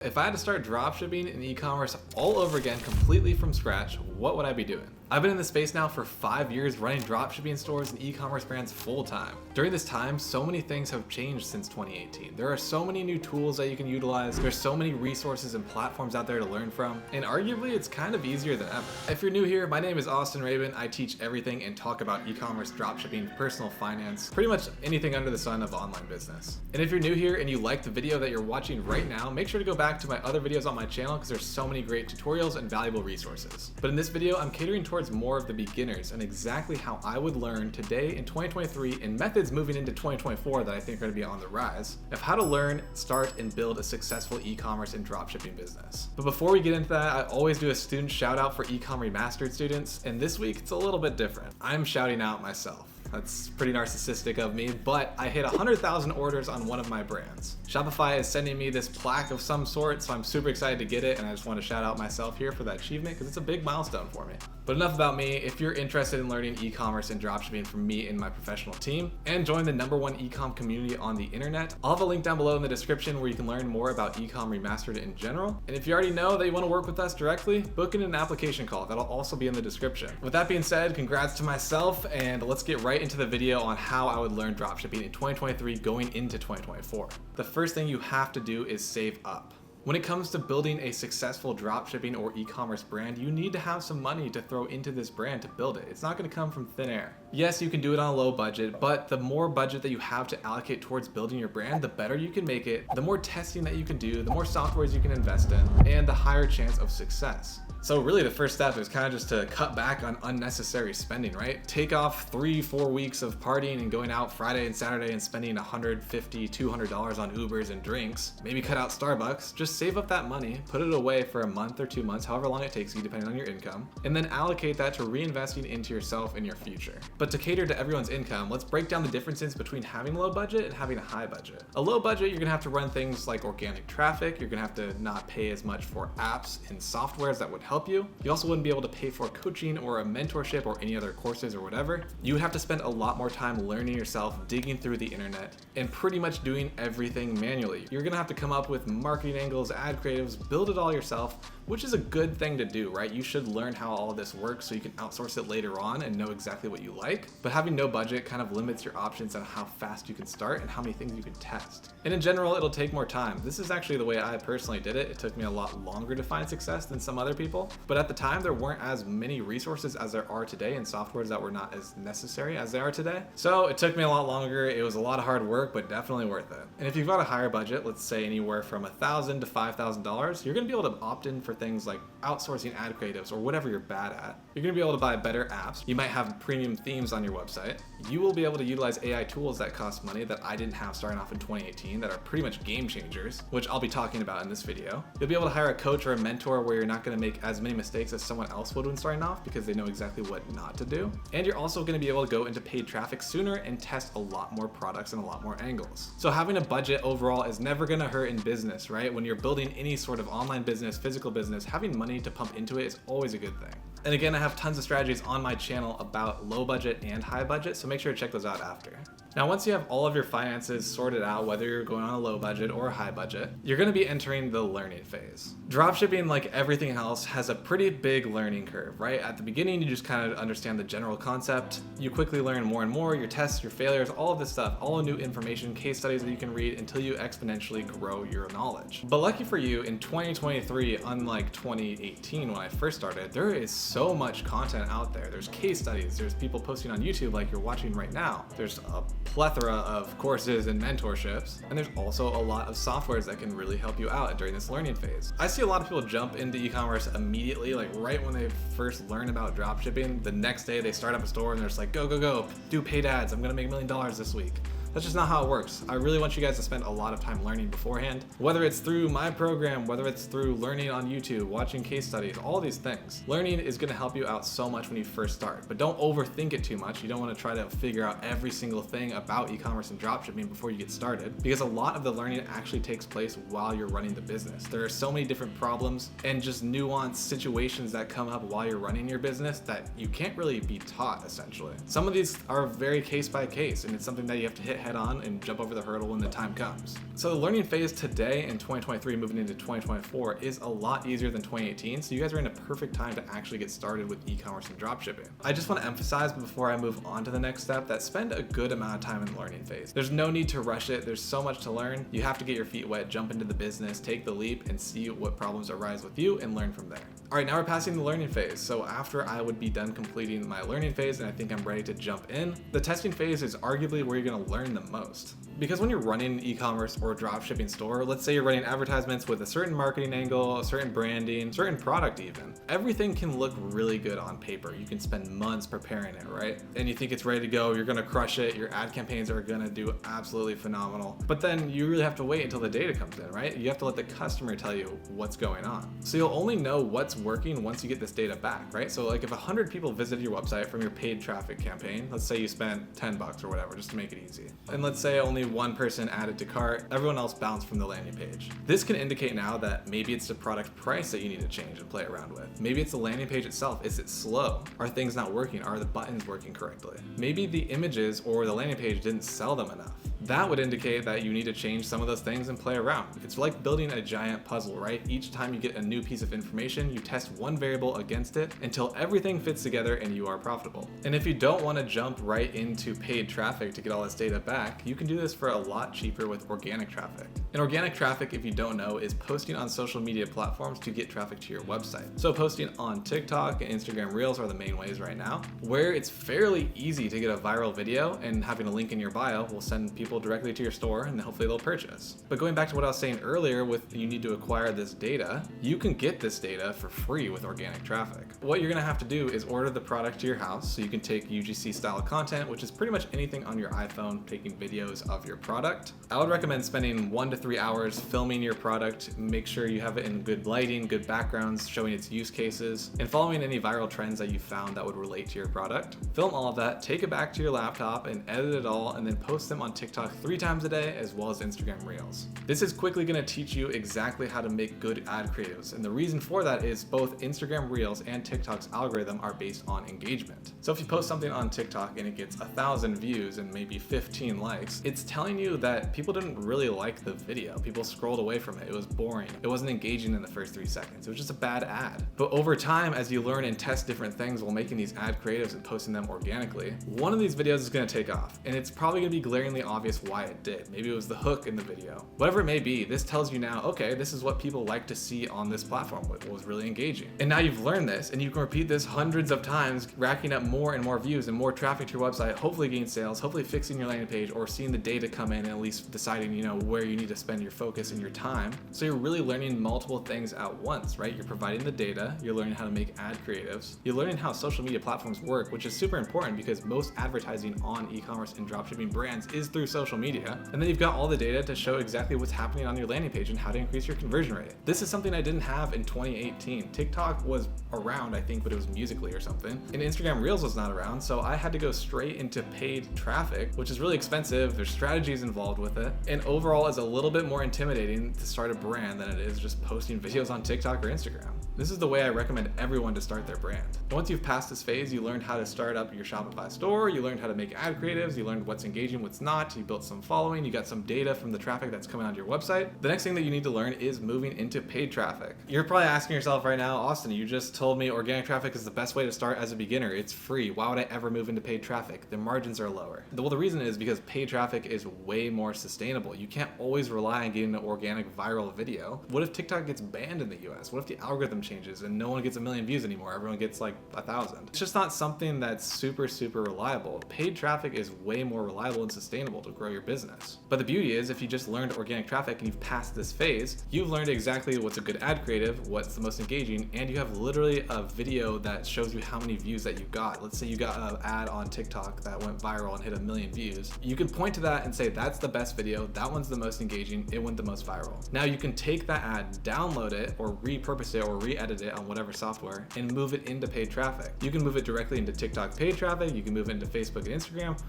If I had to start dropshipping and e-commerce all over again completely from scratch, what would I be doing? I've been in this space now for 5 years running dropshipping stores and e-commerce brands full time. During this time, so many things have changed since 2018. There are so many new tools that you can utilize. There's so many resources and platforms out there to learn from, and arguably it's kind of easier than ever. If you're new here, my name is Rabin. I teach everything and talk about e-commerce, dropshipping, personal finance, pretty much anything under the sun of online business. And if you're new here and you like the video that you're watching right now, make sure to go back to my other videos on my channel because there's so many great tutorials and valuable resources. But in this video, I'm catering towards more of the beginners and exactly how I would learn today in 2023 and methods moving into 2024 that I think are going to be on the rise of how to learn, start, and build a successful e-commerce and dropshipping business. But before we get into that, I always do a student shout out for e-com remastered students, and this week it's a little bit different. I'm shouting out myself. That's pretty narcissistic of me, but I hit 100,000 orders on one of my brands. Shopify is sending me this plaque of some sort, so I'm super excited to get it, and I just want to shout out myself here for that achievement because it's a big milestone for me. But enough about me. If you're interested in learning e-commerce and dropshipping from me and my professional team, and join the #1 e-com community on the internet, I'll have a link down below in the description where you can learn more about e-com remastered in general. And if you already know that you want to work with us directly, book in an application call. That'll also be in the description. With that being said, congrats to myself, and let's get right into the video on how I would learn dropshipping in 2023 going into 2024. The first thing you have to do is save up. When it comes to building a successful dropshipping or e-commerce brand, you need to have some money to throw into this brand to build it. It's not going to come from thin air. Yes, you can do it on a low budget, but the more budget that you have to allocate towards building your brand, the better you can make it, the more testing that you can do, the more softwares you can invest in, and the higher chance of success. So really the first step is kind of just to cut back on unnecessary spending, right? Take off 3-4 weeks of partying and going out Friday and Saturday and spending $150, $200 on Ubers and drinks. Maybe cut out Starbucks. Just save up that money, put it away for a month or 2 months, however long it takes you depending on your income, and then allocate that to reinvesting into yourself and your future. But to cater to everyone's income, let's break down the differences between having a low budget and having a high budget. A low budget, you're gonna have to run things like organic traffic. You're gonna have to not pay as much for apps and softwares that would help you. You also wouldn't be able to pay for coaching or a mentorship or any other courses or whatever. You would have to spend a lot more time learning yourself, digging through the internet, and pretty much doing everything manually. You're gonna have to come up with marketing angles, ad creatives, build it all yourself, which is a good thing to do, right? You should learn how all of this works so you can outsource it later on and know exactly what you like. But having no budget kind of limits your options on how fast you can start and how many things you can test. And in general, it'll take more time. This is actually the way I personally did it. It took me a lot longer to find success than some other people. But at the time, there weren't as many resources as there are today and softwares that were not as necessary as they are today. So it took me a lot longer. It was a lot of hard work, but definitely worth it. And if you've got a higher budget, let's say anywhere from $1,000 to $5,000, you're gonna be able to opt in for things like outsourcing ad creatives or whatever you're bad at. You're gonna be able to buy better apps. You might have premium themes on your website. You will be able to utilize AI tools that cost money that I didn't have starting off in 2018 that are pretty much game changers, which I'll be talking about in this video. You'll be able to hire a coach or a mentor where you're not gonna make as many mistakes as someone else would when starting off because they know exactly what not to do. And you're also gonna be able to go into paid traffic sooner and test a lot more products and a lot more angles. So having a budget overall is never gonna hurt in business, right? When you're building any sort of online business, physical business, having money to pump into it is always a good thing. And again, I have tons of strategies on my channel about low budget and high budget, so make sure to check those out after. Now, once you have all of your finances sorted out, whether you're going on a low budget or a high budget, you're gonna be entering the learning phase. Dropshipping, like everything else, has a pretty big learning curve, right? At the beginning, you just kind of understand the general concept. You quickly learn more and more, your tests, your failures, all of this stuff, all the new information, case studies that you can read until you exponentially grow your knowledge. But lucky for you, in 2023, unlike 2018 when I first started, there is so much content out there. There's case studies, there's people posting on YouTube like you're watching right now. There's a plethora of courses and mentorships, and there's also a lot of softwares that can really help you out during this learning phase. I see a lot of people jump into e-commerce immediately, like right when they first learn about dropshipping. The next day they start up a store and they're just like, go, go, go, do paid ads. I'm gonna make $1 million this week. That's just not how it works. I really want you guys to spend a lot of time learning beforehand, whether it's through my program, whether it's through learning on YouTube, watching case studies, all these things. Learning is gonna help you out so much when you first start, but don't overthink it too much. You don't wanna try to figure out every single thing about e-commerce and dropshipping before you get started, because a lot of the learning actually takes place while you're running the business. There are so many different problems and just nuanced situations that come up while you're running your business that you can't really be taught, essentially. Some of these are very case by case, and it's something that you have to hit head on and jump over the hurdle when the time comes. So the learning phase today in 2023 moving into 2024 is a lot easier than 2018, so you guys are in a perfect time to actually get started with e-commerce and dropshipping. I just want to emphasize before I move on to the next step that spend a good amount of time in the learning phase. There's no need to rush it. There's so much to learn. You have to get your feet wet, jump into the business, take the leap, and see what problems arise with you and learn from there. All right, now we're passing the learning phase. So after I would be done completing my learning phase and I think I'm ready to jump in, the testing phase is arguably where you're going to learn the most. Because when you're running an e-commerce or dropshipping store, let's say you're running advertisements with a certain marketing angle, a certain branding, certain product even, everything can look really good on paper. You can spend months preparing it, right? And you think it's ready to go, you're gonna crush it, your ad campaigns are gonna do absolutely phenomenal. But then you really have to wait until the data comes in, right? You have to let the customer tell you what's going on. So you'll only know what's working once you get this data back, right? So like if 100 people visited your website from your paid traffic campaign, let's say you spent $10 or whatever, just to make it easy. And let's say only one person added to cart, everyone else bounced from the landing page. This can indicate now that maybe it's the product price that you need to change and play around with. Maybe it's the landing page itself. Is it slow? Are things not working? Are the buttons working correctly? Maybe the images or the landing page didn't sell them enough. That would indicate that you need to change some of those things and play around. It's like building a giant puzzle, right? Each time you get a new piece of information, you test one variable against it until everything fits together and you are profitable. And if you don't want to jump right into paid traffic to get all this data back, you can do this for a lot cheaper with organic traffic. And organic traffic, if you don't know, is posting on social media platforms to get traffic to your website. So posting on TikTok and Instagram Reels are the main ways right now, where it's fairly easy to get a viral video and having a link in your bio will send people directly to your store and hopefully they'll purchase. But going back to what I was saying earlier with you need to acquire this data, you can get this data for free with organic traffic. What you're gonna have to do is order the product to your house so you can take UGC style content, which is pretty much anything on your iPhone, taking videos of your product. I would recommend spending 1 to 3 hours filming your product, make sure you have it in good lighting, good backgrounds, showing its use cases, and following any viral trends that you found that would relate to your product. Film all of that, take it back to your laptop and edit it all, and then post them on TikTok 3 times a day as well as Instagram Reels. This is quickly going to teach you exactly how to make good ad creatives, and the reason for that is both Instagram Reels and TikTok's algorithm are based on engagement. So if you post something on TikTok and it gets 1,000 views and maybe 15 likes, it's telling you that people didn't really like the video. People scrolled away from it. It was boring. It wasn't engaging in the first 3 seconds. It was just a bad ad. But over time, as you learn and test different things while making these ad creatives and posting them organically, one of these videos is going to take off, and it's probably going to be glaringly obvious why it did. Maybe it was the hook in the video. Whatever it may be, this tells you now, okay, this is what people like to see on this platform. What was really engaging. And now you've learned this, and you can repeat this hundreds of times, racking up more and more views and more traffic to your website, hopefully getting sales, hopefully fixing your landing page, or seeing the data come in and at least deciding, where you need to spend your focus and your time. So you're really learning multiple things at once, right? You're providing the data, you're learning how to make ad creatives, you're learning how social media platforms work, which is super important because most advertising on e-commerce and dropshipping brands is through social media. And then you've got all the data to show exactly what's happening on your landing page and how to increase your conversion rate. This is something I didn't have in 2018. TikTok was around, I think, but it was Musical.ly or something. And Instagram Reels was not around, so I had to go straight into paid traffic, which is really expensive. There's strategies involved with it. And overall, it's a little bit more intimidating to start a brand than it is just posting videos on TikTok or Instagram. This is the way I recommend everyone to start their brand. And once you've passed this phase, you learned how to start up your Shopify store, you learned how to make ad creatives, you learned what's engaging, what's not, you built some following, you got some data from the traffic that's coming onto your website. The next thing that you need to learn is moving into paid traffic. You're probably asking yourself right now, Austin, you just told me organic traffic is the best way to start as a beginner. It's free. Why would I ever move into paid traffic? The margins are lower. Well, the reason is because paid traffic is way more sustainable. You can't always rely on getting an organic viral video. What if TikTok gets banned in the US? What if the algorithm changes and no one gets 1 million views anymore? Everyone gets like 1,000. It's just not something that's super reliable. Paid traffic is way more reliable and sustainable to grow your business. But the beauty is, if you just learned organic traffic and you've passed this phase, you've learned exactly what's a good ad creative, what's the most engaging, and you have literally a video that shows you how many views that you got. Let's say you got an ad on TikTok that went viral and hit 1 million views. You can point to that and say, that's the best video, that one's the most engaging, it went the most viral. Now you can take that ad, download it, or repurpose it, or re-edit it on whatever software, and move it into paid traffic. You can move it directly into TikTok paid traffic, you can move it into Facebook and Instagram,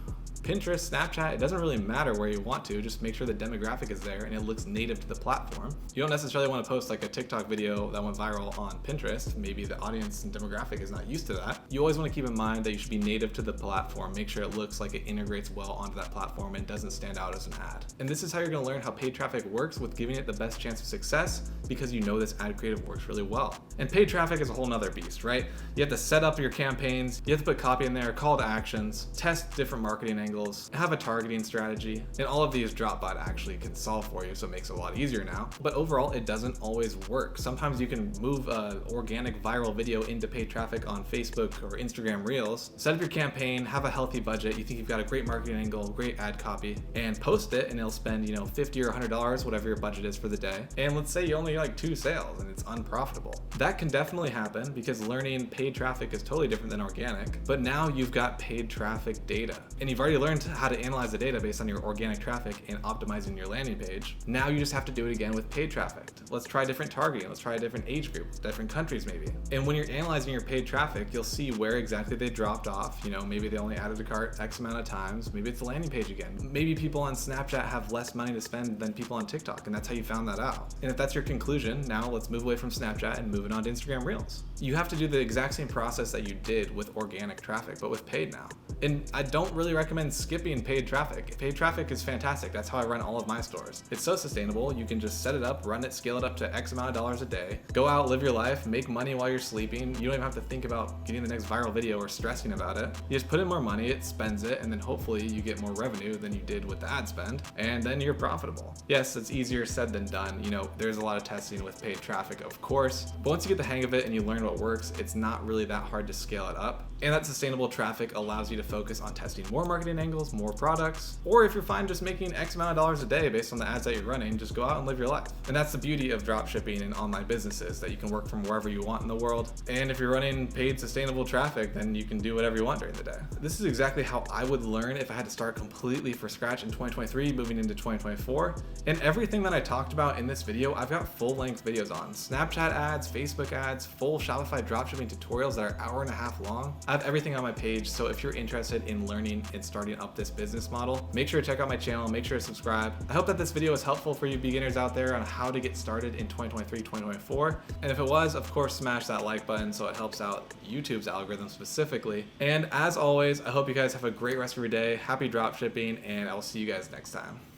Pinterest, Snapchat, it doesn't really really matter where you want to, just make sure the demographic is there and it looks native to the platform. You don't necessarily want to post like a TikTok video that went viral on Pinterest. Maybe the audience and demographic is not used to that. You always want to keep in mind that you should be native to the platform. Make sure it looks like it integrates well onto that platform and doesn't stand out as an ad. And this is how you're going to learn how paid traffic works with giving it the best chance of success, because you know this ad creative works really well. And paid traffic is a whole nother beast, right? You have to set up your campaigns, you have to put copy in there, call to actions, test different marketing angles, have a targeting strategy, and all of these Dropbot actually can solve for you, so it makes it a lot easier now. But overall, it doesn't always work. Sometimes you can move an organic viral video into paid traffic on Facebook or Instagram Reels, set up your campaign, have a healthy budget, you think you've got a great marketing angle, great ad copy, and post it, and it'll spend, $50 or $100, whatever your budget is for the day. And let's say you only like 2 sales and it's unprofitable. That can definitely happen because learning paid traffic is totally different than organic, but now you've got paid traffic data and you've already learned how to analyze the data based on your organic traffic and optimizing your landing page. Now you just have to do it again with paid traffic. Let's try different targeting. Let's try a different age group, different countries maybe. And when you're analyzing your paid traffic, you'll see where exactly they dropped off. Maybe they only added a cart X amount of times. Maybe it's the landing page again. Maybe people on Snapchat have less money to spend than people on TikTok, and that's how you found that out. And if that's your conclusion, now let's move away from Snapchat and move it on to Instagram Reels. You have to do the exact same process that you did with organic traffic, but with paid now. And I don't really recommend skipping paid traffic. Paid traffic is fantastic. That's how I run all of my stores. It's so sustainable. You can just set it up, run it, scale it up to X amount of dollars a day, go out, live your life, make money while you're sleeping. You don't even have to think about getting the next viral video or stressing about it. You just put in more money, it spends it, and then hopefully you get more revenue than you did with the ad spend, and then you're profitable. Yes, it's easier said than done. There's a lot of testing with paid traffic, of course, but once you get the hang of it and you learn what works, it's not really that hard to scale it up. And that sustainable traffic allows you to focus on testing more marketing angles, more products, or if you're fine just making X amount of dollars a day based on the ads that you're running, just go out and live your life. And that's the beauty of dropshipping and online businesses, that you can work from wherever you want in the world. And if you're running paid sustainable traffic, then you can do whatever you want during the day. This is exactly how I would learn if I had to start completely from scratch in 2023, moving into 2024. And everything that I talked about in this video, I've got full-length videos on. Snapchat ads, Facebook ads, full Shopify dropshipping tutorials that are 1.5 hours long. I have everything on my page, so if you're interested in learning and starting up this business model, make sure to check out my channel, make sure to subscribe. I hope that this video was helpful for you beginners out there on how to get started in 2023, 2024. And if it was, of course, smash that like button so it helps out YouTube's algorithm specifically. And as always, I hope you guys have a great rest of your day. Happy dropshipping, and I will see you guys next time.